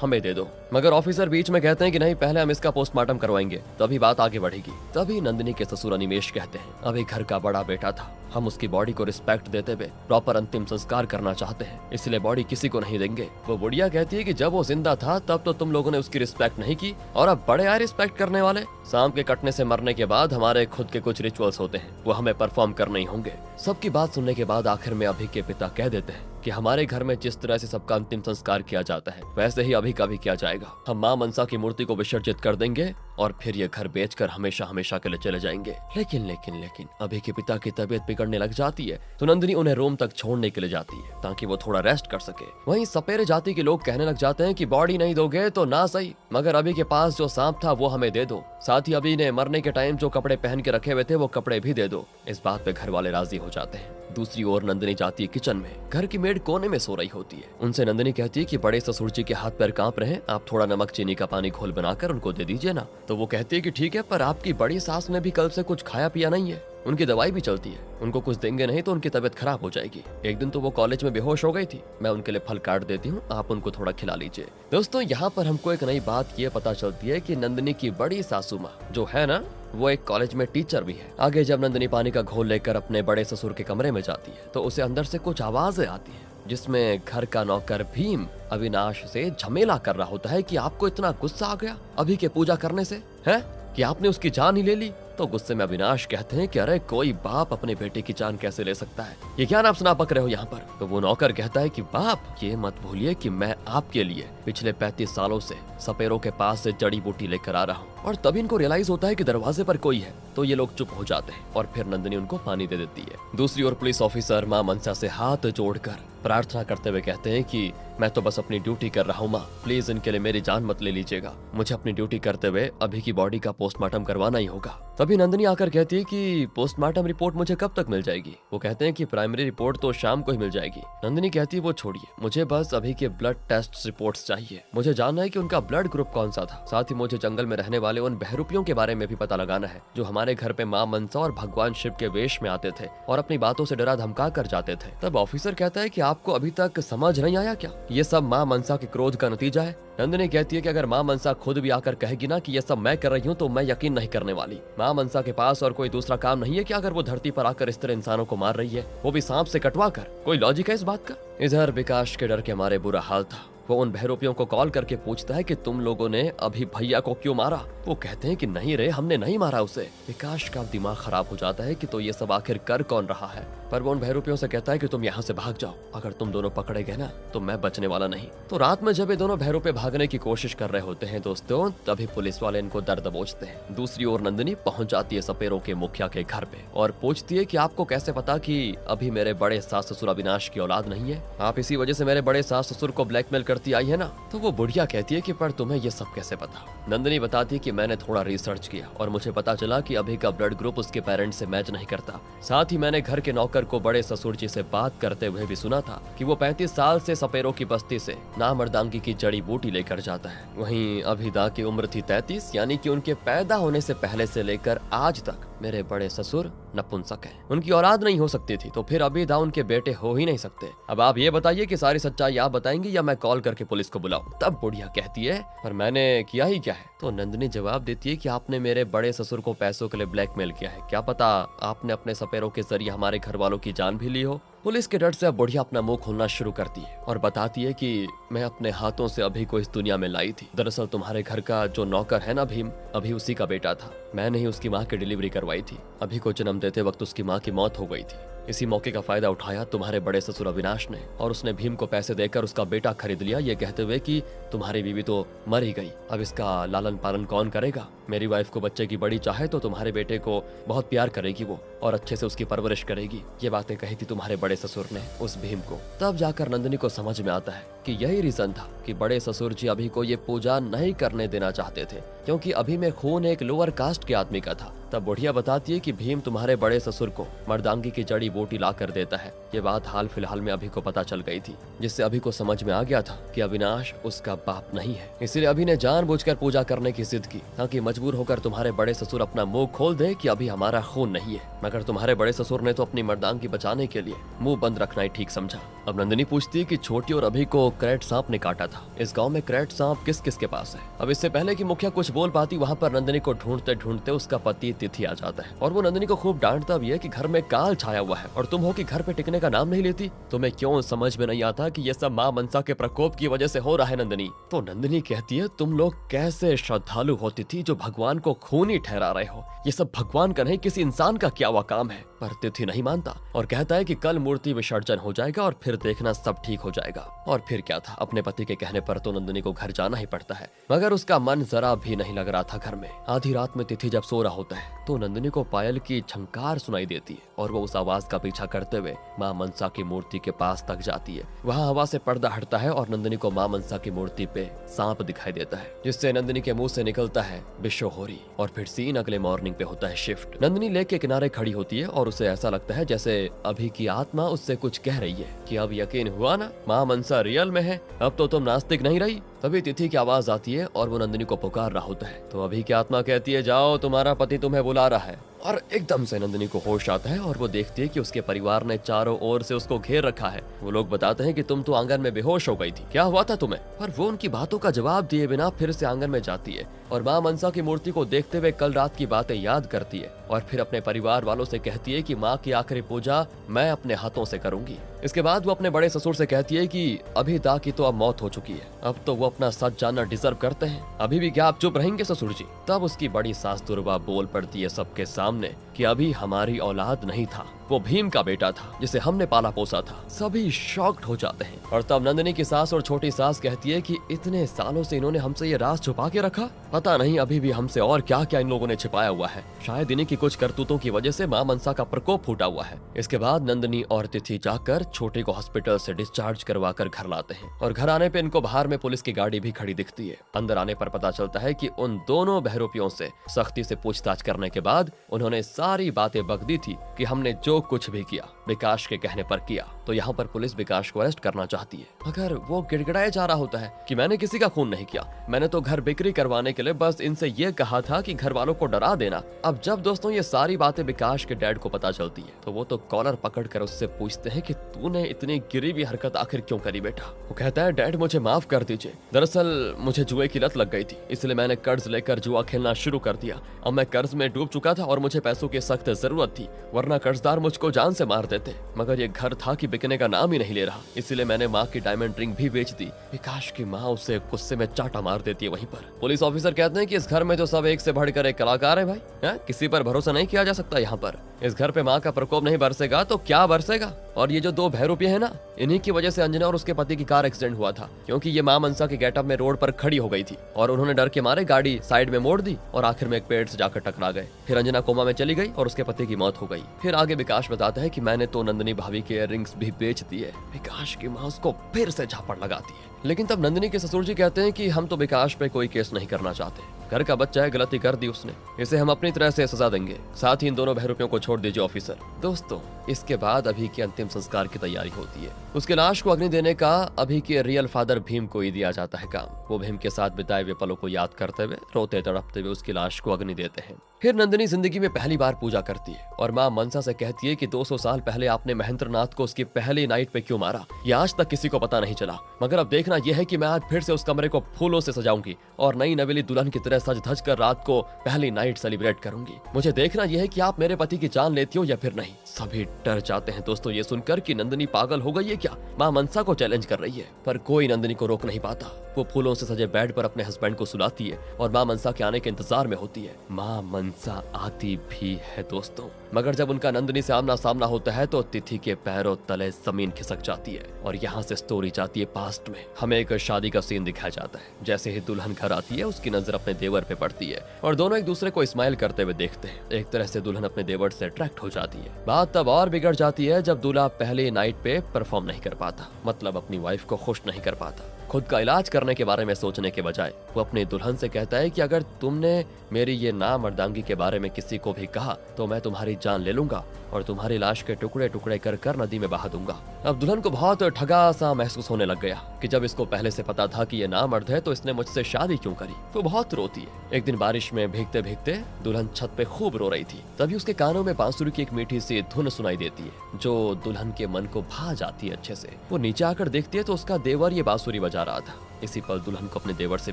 हमें दे दो। मगर ऑफिसर बीच में कहते हैं कि नहीं, पहले हम इसका पोस्टमार्टम करवाएंगे तभी बात आगे बढ़ेगी। तभी नंदिनी के ससुर अनिमेष कहते हैं अभी घर का बड़ा बेटा था, हम उसकी बॉडी को रिस्पेक्ट देते हुए प्रॉपर अंतिम संस्कार करना चाहते हैं, इसलिए बॉडी किसी को नहीं देंगे। वो बुढ़िया कहती है कि जब वो जिंदा था तब तो तुम लोगों ने उसकी रिस्पेक्ट नहीं की, और अब बड़े आए रिस्पेक्ट करने वाले। सांप के कटने से मरने के बाद हमारे खुद के कुछ रिचुअल्स होते हैं, वो हमें परफॉर्म करने ही होंगे। सबकी बात सुनने के बाद आखिर में अभी के पिता कह देते हैं कि हमारे घर में जिस तरह से सबका अंतिम संस्कार किया जाता है वैसे ही अभी का भी किया जाएगा। हम माँ मनसा की मूर्ति को विसर्जित कर देंगे और फिर ये घर बेचकर हमेशा हमेशा के लिए चले जाएंगे। लेकिन लेकिन लेकिन अभी के पिता की तबीयत बिगड़ने लग जाती है, तो नंदिनी उन्हें रोम तक छोड़ने के लिए जाती है ताकि वो थोड़ा रेस्ट कर सके। वहीं सपेरे जाति के लोग कहने लग जाते हैं कि बॉडी नहीं दोगे तो ना सही, मगर अभी के पास जो सांप था वो हमें दे दो, साथ ही अभी ने मरने के टाइम जो कपड़े पहन के रखे हुए थे वो कपड़े भी दे दो। इस बात पे घर वाले राजी हो जाते हैं। दूसरी ओर नंदिनी जाती है किचन में। घर की मेड कोने में सो रही होती है। उनसे नंदिनी कहती है कि बड़े ससुर जी के हाथ पैर कांप रहे हैं, आप थोड़ा नमक चीनी का पानी घोल बनाकर उनको दे दीजिए ना। तो वो कहती है कि ठीक है, पर आपकी बड़ी सास ने भी कल से कुछ खाया पिया नहीं है, उनकी दवाई भी चलती है, उनको कुछ देंगे नहीं तो उनकी तबीयत खराब हो जाएगी। एक दिन तो वो कॉलेज में बेहोश हो गई थी, मैं उनके लिए फल काट देती हूँ, आप उनको थोड़ा खिला लीजिए। दोस्तों यहाँ पर हमको एक नई बात ये पता चलती है कि नंदिनी की बड़ी सासू माँ जो है ना, वो एक कॉलेज में टीचर भी है। आगे जब नंदिनी पानी का घोल लेकर अपने बड़े ससुर के कमरे में जाती है तो उसे अंदर से कुछ आवाजें आती है, जिसमें घर का नौकर भीम अविनाश से झमेला कर रहा होता है कि आपको इतना गुस्सा आ गया अभी के पूजा करने से, है कि आपने उसकी जान ही ले ली। तो गुस्से में अविनाश कहते हैं कि अरे कोई बाप अपने बेटे की जान कैसे ले सकता है, ये क्या नाम सुना पक रहे हो यहाँ पर। तो वो नौकर कहता है कि बाप, ये मत भूलिए कि मैं आपके लिए पिछले 35 सालों से सपेरों के पास से जड़ी बूटी लेकर आ रहा हूँ। और तभी इनको रियलाइज होता है कि दरवाजे पर कोई है, तो ये लोग चुप हो जाते हैं और फिर नंदिनी उनको पानी दे देती है। दूसरी ओर पुलिस ऑफिसर माँ मनसा से हाथ जोड़कर प्रार्थना करते हुए कहते हैं कि मैं तो बस अपनी ड्यूटी कर रहा हूँ माँ, प्लीज इनके लिए मेरी जान मत ले लीजिएगा, मुझे अपनी ड्यूटी करते हुए अभी की बॉडी का पोस्टमार्टम करवाना ही होगा। तभी नंदिनी आकर कहती है कि पोस्टमार्टम रिपोर्ट मुझे कब तक मिल जाएगी। वो कहते हैं कि प्राइमरी रिपोर्ट तो शाम को ही मिल जाएगी। नंदिनी कहती है वो छोड़िए, मुझे बस अभी के ब्लड टेस्ट रिपोर्ट्स चाहिए, मुझे जानना है कि उनका ब्लड ग्रुप कौन सा था, साथ ही मुझे जंगल में रहने वाले उन बहरूपियों के बारे में भी पता लगाना है जो हमारे घर पे माँ मनसा और भगवान शिव के वेश में आते थे और अपनी बातों से डरा धमका कर जाते थे। तब ऑफिसर कहता है कि आपको अभी तक समझ नहीं आया क्या, ये सब माँ मनसा के क्रोध का नतीजा है। नंदिनी कहती है कि अगर माँ मनसा खुद भी आकर कहेगी ना कि ये सब मैं कर रही हूँ तो मैं यकीन नहीं करने वाली। माँ मनसा के पास और कोई दूसरा काम नहीं है कि अगर वो धरती पर आकर इस तरह इंसानों को मार रही है, वो भी सांप से कटवा कर, कोई लॉजिक है इस बात का। इधर विकास के डर के मारे बुरा हाल था। वो उन बहरूपियों को कॉल करके पूछता है कि तुम लोगों ने अभी भैया को क्यों मारा। वो कहते हैं कि नहीं रे, हमने नहीं मारा उसे। विकास का दिमाग खराब हो जाता है कि तो ये सब आखिर कर कौन रहा है। पर वो उन बहरूपियों से कहता है कि तुम यहाँ से भाग जाओ, अगर तुम दोनों पकड़े गए ना तो मैं बचने वाला नहीं। तो रात में जब ये दोनों बहरूपे भागने की कोशिश कर रहे होते हैं दोस्तों, तभी पुलिस वाले इनको दर दबोचते हैं। दूसरी ओर नंदिनी पहुंच जाती है सपेरों के मुखिया के घर पे और पूछती है कि आपको कैसे पता कि अभी मेरे बड़े सास ससुर अविनाश की औलाद नहीं है, आप इसी वजह से मेरे बड़े सास ससुर को ब्लैकमेल करती आई है ना। तो वो बुढ़िया कहती है कि पर तुम्हें ये सब कैसे पता। नंदिनी बताती है कि मैंने थोड़ा रिसर्च किया और मुझे पता चला कि अभी का ब्लड ग्रुप उसके पेरेंट्स से मैच नहीं करता। साथ ही मैंने घर के नौकर को बड़े ससुर जी से बात करते हुए भी सुना था कि वो 35 साल से सपेरों की बस्ती से नामर्दांगी की जड़ी बूटी लेकर जाता है। वहीं अभिदा की उम्र थी 33, यानी कि उनके पैदा होने से पहले से लेकर आज तक मेरे बड़े ससुर नपुंसक हैं, उनकी औलाद नहीं हो सकती थी, तो फिर अभिदा उनके बेटे हो ही नहीं सकते। अब आप ये बताइए कि सारी सच्चाई आप बताएंगे या मैं कॉल करके पुलिस को बुलाऊं। तब बुढ़िया कहती है पर मैंने किया ही क्या है। तो नंदिनी जवाब देती है कि आपने मेरे बड़े ससुर को पैसों के लिए ब्लैकमेल किया है, क्या पता आपने अपने सपेरों के जरिए हमारे घर वालों की जान भी ली हो। पुलिस के डर से अब बुढ़िया अपना मुंह खोलना शुरू करती है और बताती है कि मैं अपने हाथों से अभी को इस दुनिया में लाई थी। दरअसल तुम्हारे घर का जो नौकर है ना भीम, अभी उसी का बेटा था। मैंने ही उसकी माँ की डिलीवरी करवाई थी। अभी को जन्म देते वक्त उसकी माँ की मौत हो गई थी। इसी मौके का फायदा उठाया तुम्हारे बड़े ससुर अविनाश ने और उसने भीम को पैसे देकर उसका बेटा खरीद लिया, ये कहते हुए कि तुम्हारी बीवी तो मर ही गई, अब इसका लालन पालन कौन करेगा। मेरी वाइफ को बच्चे की बड़ी चाहे तो तुम्हारे बेटे को बहुत प्यार करेगी वो और अच्छे से उसकी परवरिश करेगी। ये बातें कही थी तुम्हारे बड़े ससुर ने उस भीम को। तब जाकर नंदिनी को समझ में आता है कि यही रीजन था कि बड़े ससुर जी अभी को ये पूजा नहीं करने देना चाहते थे, क्योंकि अभी में खून एक लोअर कास्ट के आदमी का था। तब बुढ़िया बताती है कि भीम तुम्हारे बड़े ससुर को मर्दांगी की जड़ी बूटी ला कर देता है। ये बात हाल फिलहाल में अभी को पता चल गई थी, जिससे अभी को समझ में आ गया था कि अविनाश उसका बाप नहीं है। इसलिए अभी ने जानबूझकर पूजा करने की जिद की ताकि मजबूर होकर तुम्हारे बड़े ससुर अपना मुंह खोल दे कि अभी हमारा खून नहीं है। मगर तुम्हारे बड़े ससुर ने तो अपनी मर्दांगी बचाने के लिए मुंह बंद रखना ही ठीक समझा। अब नंदिनी पूछती है कि छोटी और अभी को क्रैट सांप ने काटा था। इस गांव में क्रैट सांप किस किस के पास है। अब इससे पहले कि मुखिया कुछ बोल पाती, वहाँ पर नंदिनी को ढूंढते ढूंढते उसका पति तिथि आ जाता है और वो नंदिनी को खूब डांटता भी है कि घर में काल छाया हुआ है और तुम हो कि घर पे टिकने का नाम नहीं लेती। तुम्हें क्यों समझ में नहीं आता कि ये सब माँ मनसा के प्रकोप की वजह से हो रहा है नंदिनी। तो नंदिनी कहती है तुम लोग कैसे श्रद्धालु होती थी जो भगवान को खून ही ठहरा रहे हो। ये सब भगवान का नहीं किसी इंसान का क्या हुआ काम है। पर तिथि नहीं मानता और कहता है कि कल मूर्ति विसर्जन हो जाएगा और फिर देखना सब ठीक हो जाएगा। और फिर क्या था, अपने पति के कहने पर तो नंदिनी को घर जाना ही पड़ता है, मगर उसका मन जरा भी नहीं लग रहा था घर में। आधी रात में तिथि जब सो रहा होता है तो नंदिनी को पायल की झंकार सुनाई देती है और वो उस आवाज का पीछा करते हुए माँ मनसा की मूर्ति के पास तक जाती है। वहाँ हवा से पर्दा हटता है और नंदिनी को माँ मनसा की मूर्ति पे सांप दिखाई देता है, जिससे नंदिनी के मुंह से निकलता है बिशोहोरी। और फिर सीन अगले मॉर्निंग पे होता है शिफ्ट। नंदिनी लेक के किनारे खड़ी होती है और उसे ऐसा लगता है जैसे अभी की आत्मा उससे कुछ कह रही है कि अब यकीन हुआ ना, माँ मनसा रियल में है, अब तो तुम नास्तिक नहीं रही। तभी तिथि की आवाज आती है और वो नंदिनी को पुकार रहा होता है। तो अभी की आत्मा कहती है जाओ, तुम्हारा पति तुम्हें बुला रहा है। और एकदम से नंदिनी को होश आता है और वो देखती है कि उसके परिवार ने चारों ओर से उसको घेर रखा है। वो लोग बताते हैं कि तुम तो आंगन में बेहोश हो गई थी, क्या हुआ था तुम्हें। पर वो उनकी बातों का जवाब दिए बिना फिर से आंगन में जाती है और माँ मनसा की मूर्ति को देखते हुए कल रात की बातें याद करती है और फिर अपने परिवार वालों से कहती है कि माँ की आखिरी पूजा मैं अपने हाथों से करूंगी। इसके बाद वो अपने बड़े ससुर से कहती है कि अभी दा की तो अब मौत हो चुकी है, अब तो वो अपना सच जानना डिजर्व करते हैं। अभी भी क्या आप चुप रहेंगे ससुर जी। तब उसकी बड़ी सास दुर्वा बोल पड़ती है सबके सामने कि अभी हमारी औलाद नहीं था, वो भीम का बेटा था जिसे हमने पाला पोसा था। सभी शॉक्ड हो जाते हैं और तब नंदिनी की सास और छोटी सास कहती है कि इतने सालों से इन्होंने हमसे ये राज छुपा के रखा, पता नहीं अभी भी हमसे और क्या क्या इन लोगों ने छिपाया हुआ है। शायद इन्हीं की कुछ करतूतों की वजह से माँ मनसा का प्रकोप फूटा हुआ है। इसके बाद नंदिनी और तिथि जाकर छोटे को हॉस्पिटल से डिस्चार्ज करवा कर घर लाते हैं और घर आने पे इनको बाहर में पुलिस की गाड़ी भी खड़ी दिखती है। अंदर आने पर पता चलता है कि उन दोनों बहरूपियों से सख्ती से पूछताछ करने के बाद उन्होंने सारी बातें बक दी थी कि हमने जो कुछ भी किया विकास के कहने पर किया। तो यहाँ पर पुलिस विकास को अरेस्ट करना चाहती है, मगर वो गिड़गिड़ाए जा रहा होता है कि मैंने किसी का खून नहीं किया, मैंने तो घर बिक्री करवाने के लिए बस इनसे ये कहा था कि घर वालों को डरा देना। अब जब दोस्तों ये सारी बातें विकास के डैड को पता चलती है तो वो तो कॉलर पकड़ कर उससे पूछते हैं कि तूने इतनी गिरी हुई हरकत आखिर क्यों करी बेटा। वो कहता है डैड मुझे माफ कर दीजिए, दरअसल मुझे जुए की लत लग गई थी, इसलिए मैंने कर्ज लेकर जुआ खेलना शुरू कर दिया। अब मैं कर्ज में डूब चुका था और मुझे पैसों की सख्त जरूरत थी, वरना कर्जदार मुझको जान से मार देते। मगर ये घर था कि बिकने का नाम ही नहीं ले रहा, इसलिए मैंने माँ की डायमंड रिंग भी बेच दी। विकास की माँ उसे गुस्से में चाटा मार देती है। वहीं पर पुलिस ऑफिसर कहते हैं कि इस घर में तो सब एक से बढ़कर एक कलाकार है भाई, किसी पर भरोसा नहीं किया जा सकता। यहाँ पर इस घर पे माँ का प्रकोप नहीं बरसेगा तो क्या बरसेगा। और ये जो 2 बहरूपिये है ना, इन्हीं की वजह से अंजना और उसके पति की कार एक्सीडेंट हुआ था, क्योंकि ये माँ मनसा के गेटअप में रोड पर खड़ी हो गई थी और उन्होंने डर के मारे गाड़ी साइड में मोड़ दी और आखिर में एक पेड़ से जाकर टकरा गए। फिर अंजना कोमा में चली गई और उसके पति की मौत हो गई। फिर आगे विकास बताता है कि मैंने तो नंदिनी भाभी के इयररिंग्स भी बेच दिए। विकास की माँ उसको फिर से झापड़ लगाती है, लेकिन तब नंदिनी के ससुर जी कहते हैं कि हम तो विकास पे कोई केस नहीं करना चाहते, घर का बच्चा है, गलती कर दी उसने, इसे हम अपनी तरह से सजा देंगे, साथ ही इन दोनों बहरूपियों को छोड़ दीजिए ऑफिसर। दोस्तों इसके बाद अभी के अंतिम संस्कार की तैयारी होती है। उसके लाश को अग्नि देने का अभी के रियल फादर भीम को ही दिया जाता है काम। वो भीम के साथ बिताए हुए पलों को याद करते हुए रोते तड़पते हुए उसकी लाश को अग्नि देते हैं। फिर नंदिनी जिंदगी में पहली बार पूजा करती है और माँ मनसा से कहती है कि 200 साल पहले आपने महेंद्रनाथ को उसकी पहली नाइट पे क्यों मारा, ये आज तक किसी को पता नहीं चला। मगर अब देखना यह है कि मैं आज फिर से उस कमरे को फूलों से सजाऊंगी और नई नवेली दुल्हन की तरह सज धज कर रात को पहली नाइट सेलिब्रेट करूंगी। मुझे देखना यह है कि आप मेरे पति की जान लेती हो या फिर नहीं। सभी डर जाते हैं दोस्तों ये सुनकर कि नंदिनी पागल हो गई है क्या, माँ मनसा को चैलेंज कर रही है। पर कोई नंदिनी को रोक नहीं पाता। वो फूलों से सजे बेड पर अपने हस्बैंड को सुलाती है और माँ मनसा के आने के इंतजार में होती है। माँ मनसा आती भी है दोस्तों, मगर जब उनका नंदिनी से आमना सामना होता है तो तिथि के पैरों तले जमीन खिसक जाती है और यहाँ से स्टोरी जाती है पास्ट में। हमें एक शादी का सीन दिखाया जाता है। जैसे ही दुल्हन घर आती है उसकी नजर अपने देवर पे पड़ती है और दोनों एक दूसरे को स्माइल करते हुए देखते हैं। एक तरह से दुल्हन अपने देवर से अट्रैक्ट हो जाती है। बात तब और बिगड़ जाती है जब दूल्हा पहले नाइट पे परफॉर्म नहीं कर पाता, मतलब अपनी वाइफ को खुश नहीं कर पाता। खुद का इलाज करने के बारे में सोचने के बजाय वो अपनी दुल्हन से कहता है कि अगर तुमने मेरी ये नामर्दांगी के बारे में किसी को भी कहा तो मैं तुम्हारी जान ले लूंगा और तुम्हारी लाश के टुकड़े टुकड़े कर कर नदी में बहा दूंगा। अब दुल्हन को बहुत ठगा सा महसूस होने लग गया कि जब इसको पहले से पता था कि ये नामर्द है तो इसने मुझसे शादी क्यों करी। वो बहुत रोती है। एक दिन बारिश में भीगते भीगते दुल्हन छत पे खूब रो रही थी। तभी उसके कानों में बांसुरी की एक मीठी सी धुन सुनाई देती है जो दुल्हन के मन को भा जाती है अच्छे से। वो नीचे आकर देखती है तो उसका देवर ये बांसुरी बजा रहा था। इसी पल दुल्हन को अपने देवर से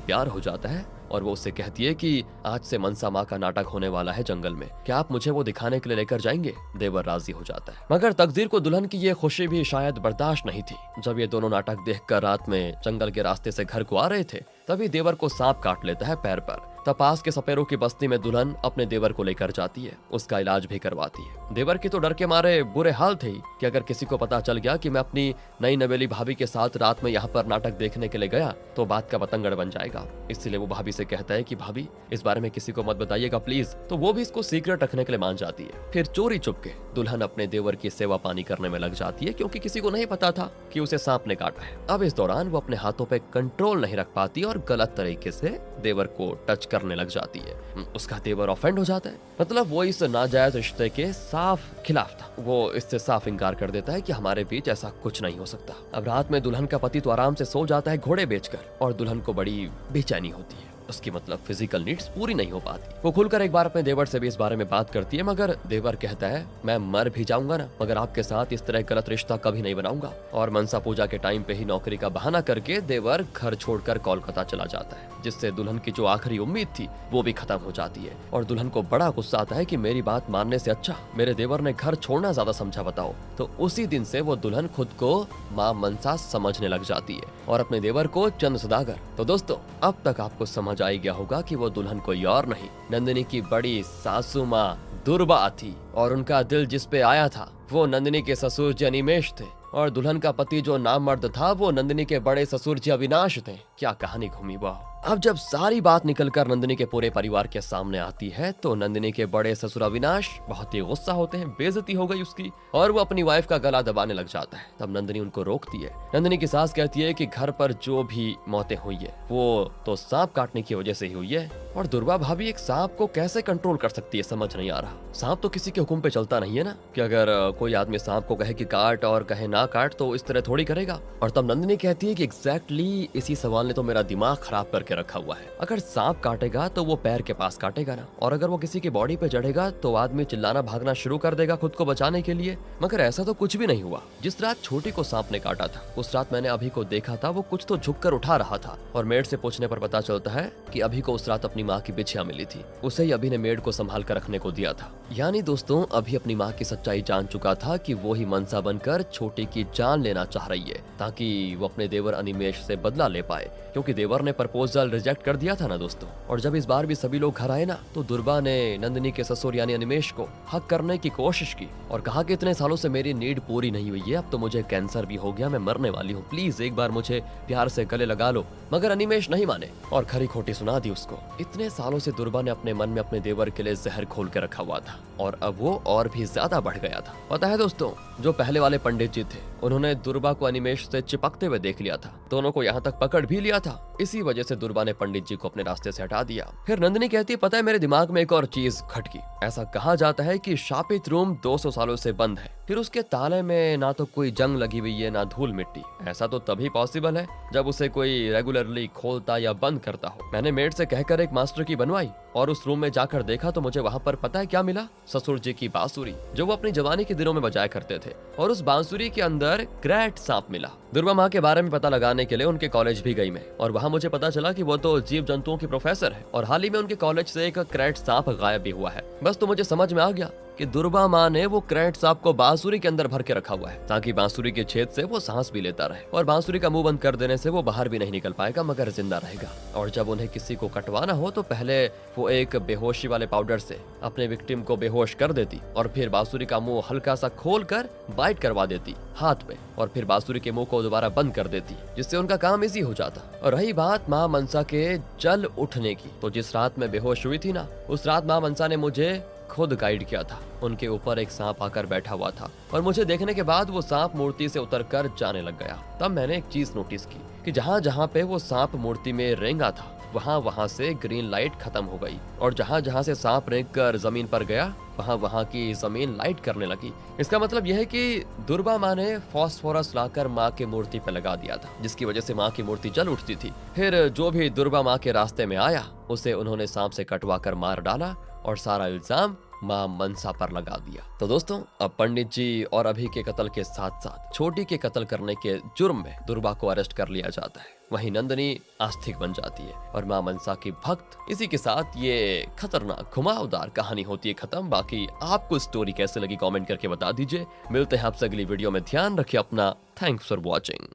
प्यार हो जाता है और वो उससे कहती है कि आज से मनसा माँ का नाटक होने वाला है जंगल में, क्या आप मुझे वो दिखाने के लिए लेकर जाएंगे। देवर राजी हो जाता है, मगर तकदीर को दुल्हन की ये खुशी भी शायद बर्दाश्त नहीं थी। जब ये दोनों नाटक देखकर रात में जंगल के रास्ते से घर को आ रहे थे तभी देवर को सांप काट लेता है पैर पर। तब पास के सपेरों की बस्ती में दुल्हन अपने देवर को लेकर जाती है, उसका इलाज भी करवाती है। देवर की तो डर के मारे बुरे हाल थे कि अगर किसी को पता चल गया कि मैं अपनी नई नवेली भाभी के साथ रात में यहाँ पर नाटक देखने के लिए गया तो बात का बतंगड़ बन जाएगा। इसलिए वो भाभी से कहता है कि भाभी इस बारे में किसी को मत बताइएगा प्लीज। तो वो भी इसको सीक्रेट रखने के लिए मान जाती है। फिर चोरी चुपके दुल्हन अपने देवर की सेवा पानी करने में लग जाती है क्योंकि किसी को नहीं पता था कि उसे सांप ने काटा है। अब इस दौरान वो अपने हाथों पे कंट्रोल नहीं रख पाती और गलत तरीके से देवर को टच करने लग जाती है। उसका देवर ऑफेंड हो जाता है, मतलब वो इस नाजायज रिश्ते के साफ खिलाफ था। वो इससे साफ इनकार कर देता है कि हमारे बीच ऐसा कुछ नहीं हो सकता। अब रात में दुल्हन का पति तो आराम से सो जाता है घोड़े बेचकर और दुल्हन को बड़ी बेचैनी होती है। उसकी मतलब फिजिकल नीड्स पूरी नहीं हो पाती। वो खुलकर एक बार अपने देवर से भी इस बारे में बात करती है, मगर देवर कहता है मैं मर भी जाऊंगा ना, मगर आपके साथ इस तरह गलत रिश्ता कभी नहीं बनाऊंगा। और मनसा पूजा के टाइम पे ही नौकरी का बहाना करके देवर घर छोड़कर कोलकाता चला जाता है, जिससे दुल्हन की जो आखिरी उम्मीद थी वो भी खत्म हो जाती है। और दुल्हन को बड़ा गुस्सा आता है कि मेरी बात मानने से अच्छा मेरे देवर ने घर छोड़ना ज्यादा समझा बताओ। तो उसी दिन से वो दुल्हन खुद को माँ मनसा समझने लग जाती है और अपने देवर को चंद सौदागर। तो दोस्तों अब तक आपको समझ आ गया होगा कि वो दुल्हन कोई और नहीं नंदिनी की बड़ी सासू माँ दुर्बा थी और उनका दिल जिस पे आया था वो नंदिनी के ससुर जी अनिमेष थे और दुल्हन का पति जो नामर्द था वो नंदिनी के बड़े ससुर जी अविनाश थे। क्या कहानी घूमी वाह। अब जब सारी बात निकलकर नंदिनी के पूरे परिवार के सामने आती है तो नंदिनी के बड़े ससुर अविनाश बहुत ही गुस्सा होते हैं, बेइज्जती हो गई उसकी और वो अपनी वाइफ का गला दबाने लग जाता है। तब नंदिनी उनको रोकती है। नंदिनी की सास कहती है कि घर पर जो भी मौतें हुई है वो तो सांप काटने की वजह से ही हुई है और दुर्गा भाभी एक सांप को कैसे कंट्रोल कर सकती है समझ नहीं आ रहा। सांप तो किसी के हुक्म पे चलता नहीं है ना कि अगर कोई आदमी सांप को कहे कि काट और कहे ना काट तो इस तरह थोड़ी करेगा। और तब नंदिनी कहती है कि एग्जैक्टली इसी सवाल ने तो मेरा दिमाग खराब करके रखा हुआ है। अगर सांप काटेगा तो वो पैर के पास काटेगा ना, और अगर वो किसी की बॉडी पे चढ़ेगा तो आदमी चिल्लाना भागना शुरू कर देगा खुद को बचाने के लिए। मगर ऐसा तो कुछ भी नहीं हुआ। जिस रात छोटी को सांप ने काटा था उस रात मैंने अभी को देखा था, वो कुछ तो झुककर उठा रहा था और मेड से पूछने पर पता चलता है कि अभी को उस रात अपनी माँ की बिछिया मिली थी, उसे ही अभी ने मेड को संभाल कर रखने को दिया था। यानी दोस्तों अभी अपनी माँ की सच्चाई जान चुका था कि वो ही मनसा बनकर छोटी की जान लेना चाह रही है ताकि वो अपने देवर अनिमेष से बदला ले पाए, क्योंकि देवर ने प्रपोजल रिजेक्ट कर दिया था ना दोस्तों। और जब इस बार भी सभी लोग घर आए ना तो दुर्बा ने नंदिनी के ससुर यानी अनिमेष को हक करने की कोशिश की और कहा कि इतने सालों से मेरी नीड पूरी नहीं हुई है, अब तो मुझे कैंसर भी हो गया, मैं मरने वाली हूँ, प्लीज एक बार मुझे प्यार से गले लगा लो। मगर अनिमेष नहीं माने और खरी खोटी सुना दी उसको। इतने सालों से दुर्बा ने अपने मन में अपने देवर के लिए जहर खोल के रखा हुआ था और अब वो और भी ज्यादा बढ़ गया था। पता है दोस्तों जो पहले वाले पंडित जी थे उन्होंने दुर्बा को अनिमेष से चिपकते हुए देख लिया था, दोनों को यहाँ तक पकड़ भी लिया था। इसी वजह से दुर्बा ने पंडित जी को अपने रास्ते से हटा दिया। फिर नंदिनी कहती है पता है मेरे दिमाग में एक और चीज खटकी। ऐसा कहा जाता है कि शापित रूम 200 सालों से बंद है फिर उसके ताले में ना तो कोई जंग लगी हुई है ना धूल मिट्टी। ऐसा तो तभी पॉसिबल है जब उसे कोई रेगुलरली खोलता या बंद करता हो। मैंने मेड से कहकर एक मास्टर की बनवाई और उस रूम में जाकर देखा तो मुझे वहाँ पर पता है क्या मिला? ससुर जी की बांसुरी, जो वो अपनी जवानी के दिनों में बजाया करते थे, और उस बांसुरी के अंदर ग्रेट सांप मिला। दुर्गा माँ के बारे में पता लगाने के लिए उनके कॉलेज भी गई मैं, और वहाँ मुझे पता चला कि वो तो जीव जंतुओं की प्रोफेसर है और हाल ही में उनके कॉलेज से एक क्रेट सांप गायब भी हुआ है। बस तो मुझे समझ में आ गया कि दुर्गा माँ ने वो क्रेट सांप को बांसुरी के अंदर भर के रखा हुआ है ताकि बांसुरी के छेद से वो सांस भी लेता रहे, और बांसुरी का मुंह बंद कर देने से वो बाहर भी नहीं निकल पाएगा मगर जिंदा रहेगा। और जब उन्हें किसी को कटवाना हो तो पहले वो एक बेहोशी वाले पाउडर से अपने विक्टिम को बेहोश कर देती और फिर बांसुरी का मुंह हल्का सा खोल कर बाइट करवा देती हाथ में, और फिर बांसुरी के मुंह को दोबारा बंद कर देती, जिससे उनका काम इजी हो जाता। और रही बात माँ मनसा के जल उठने की, तो जिस रात में बेहोश हुई थी ना, उस रात माँ मनसा ने मुझे खुद गाइड किया था। उनके ऊपर एक सांप आकर बैठा हुआ था और मुझे देखने के बाद वो सांप मूर्ति से उतरकर जाने लग गया। तब मैंने एक चीज नोटिस की कि जहाँ जहाँ पे वो सांप मूर्ति में रेंगा था वहाँ से ग्रीन लाइट खत्म हो गई, और जहाँ से सांप रेंग कर जमीन पर गया वहाँ की जमीन लाइट करने लगी। इसका मतलब यह है कि दुर्गा माँ ने फास्फोरस लाकर माँ की मूर्ति पे लगा दिया था, जिसकी वजह से माँ की मूर्ति जल उठती थी। फिर जो भी दुर्गा माँ के रास्ते में आया उसे उन्होंने सांप से कटवा कर मार डाला और सारा इल्जाम माँ मनसा पर लगा दिया। तो दोस्तों, अब पंडित जी और अभी के कत्ल के साथ साथ छोटी के कत्ल करने के जुर्म में दुर्गा को अरेस्ट कर लिया जाता है। वहीं नंदिनी आस्तिक बन जाती है और माँ मनसा की भक्त। इसी के साथ ये खतरनाक घुमावदार कहानी होती है खत्म। बाकी आपको स्टोरी कैसे लगी कमेंट करके बता दीजिए। मिलते हैं आपसे अगली वीडियो में। ध्यान रखिए अपना। Thanks for watching.